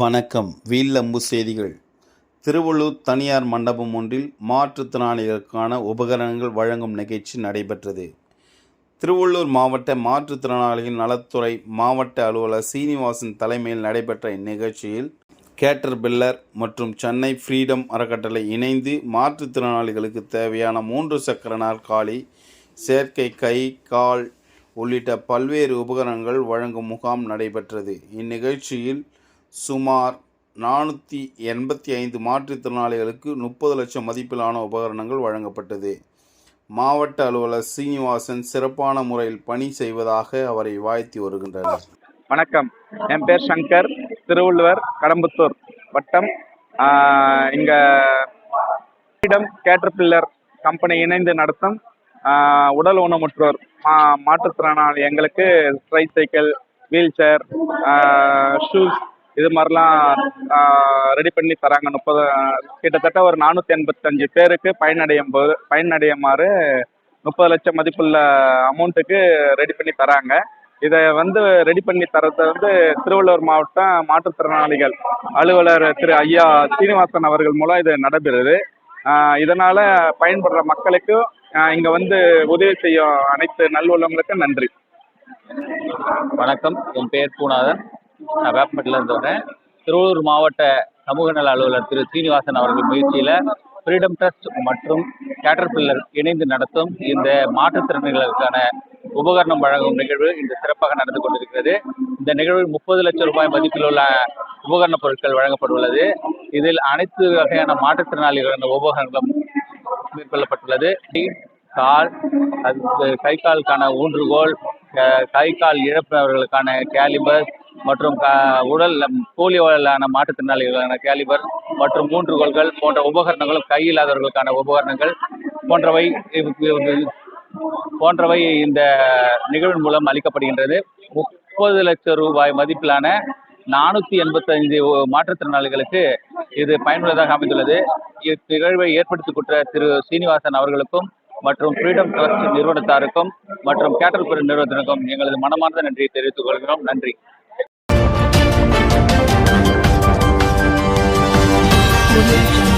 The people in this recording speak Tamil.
வணக்கம். வீல்லம்பு செய்திகள். திருவள்ளூர் தனியார் மண்டபம் ஒன்றில் மாற்றுத்திறனாளிகளுக்கான உபகரணங்கள் வழங்கும் நிகழ்ச்சி நடைபெற்றது. திருவள்ளூர் மாவட்ட மாற்றுத்திறனாளிகள் நலத்துறை மாவட்ட அலுவலர் சீனிவாசன் தலைமையில் நடைபெற்ற இந்நிகழ்ச்சியில் கேட்டர்பில்லர் மற்றும் சென்னை ஃப்ரீடம் அறக்கட்டளை இணைந்து மாற்றுத்திறனாளிகளுக்கு தேவையான 3 சக்கர நாற்காலி, செயற்கை கை, கால் உள்ளிட்ட பல்வேறு உபகரணங்கள் வழங்கும் முகாம் நடைபெற்றது. இந்நிகழ்ச்சியில் சுமார் 485 மாற்றுத்திறனாளிகளுக்கு 30 லட்சம் மதிப்பிலான உபகரணங்கள் வழங்கப்பட்டது. மாவட்ட அலுவலர் சீனிவாசன் சிறப்பான முறையில் பணி செய்வதாக அவரை வாழ்த்தி வருகின்றனர். வணக்கம், என் பேர் சங்கர், திருவள்ளுவர், கடம்பத்தூர் வட்டம். இங்கே ஃப்ரீடம் கேட்டர்பில்லர் கம்பெனி இணைந்து நடத்தும் உடல் ஊனமுற்றோர் மாற்றுத்திறனாளி எங்களுக்கு ட்ரைசைக்கிள், வீல் சேர், ஷூஸ் இது மாதிரிலாம் ரெடி பண்ணி தராங்க. கிட்டத்தட்ட ஒரு 485 பேருக்கு பயனடையுமாறு 30 லட்சம் மதிப்புள்ள அமௌண்ட்டுக்கு ரெடி பண்ணி தராங்க. இதை ரெடி பண்ணி தரது திருவள்ளூர் மாவட்டம் மாற்றுத்திறனாளிகள் அலுவலர் திரு ஐயா சீனிவாசன் அவர்கள் மூலம் இது நடைபெறுது. இதனால் பயன்படுற மக்களுக்கு இங்கே உதவி செய்யும் அனைத்து நல்வுள்ளவங்களுக்கும் நன்றி. வணக்கம், என் பேர் பூநாதன், நான் வேப்பம்பட்டிலேருந்து வரேன். திருவள்ளூர் மாவட்ட சமூக நல அலுவலர் திரு சீனிவாசன் அவர்கள் முயற்சியில் ஃப்ரீடம் ட்ரஸ்ட் மற்றும் கேட்டர்பில்லர் இணைந்து நடத்தும் இந்த மாற்றுத்திறனாளிகளுக்கான உபகரணம் வழங்கும் நிகழ்வு இன்று சிறப்பாக நடந்து கொண்டிருக்கிறது. இந்த நிகழ்வில் 30 லட்சம் ரூபாய் மதிப்பில் உள்ள உபகரணப் பொருட்கள் வழங்கப்பட்டுள்ளது. இதில் அனைத்து வகையான மாற்றுத்திறனாளிகளுக்கான உபகரணங்களும் மேற்கொள்ளப்பட்டுள்ளது. கால், கை காலுக்கான ஊன்றுகோல், கை கால் இழப்பவர்களுக்கான கேலிபர் மற்றும் உடல் போலியோவான மாற்றுத்திறனாளிகளுக்கான கேலிபர் மற்றும் ஊன்றுகோல்கள் போன்ற உபகரணங்களும், கை இல்லாதவர்களுக்கான உபகரணங்கள் போன்றவை இந்த நிகழ்வின் மூலம் அளிக்கப்படுகின்றது. 30 லட்சம் ரூபாய் மதிப்பிலான 485 மாற்றுத்திறனாளிகளுக்கு இது பயனுள்ளதாக அமைந்துள்ளது. இந்நிகழ்வை ஏற்படுத்தி கொடுத்த திரு சீனிவாசன் அவர்களுக்கும் மற்றும் ஃப்ரீடம் ட்ரஸ்ட் நிறுவனத்தாருக்கும் மற்றும் கேட்டர்பில்லர் நிறுவனத்திற்கும் எங்களது மனமார்ந்த நன்றியை தெரிவித்துக் கொள்கிறோம். நன்றி. Thank you.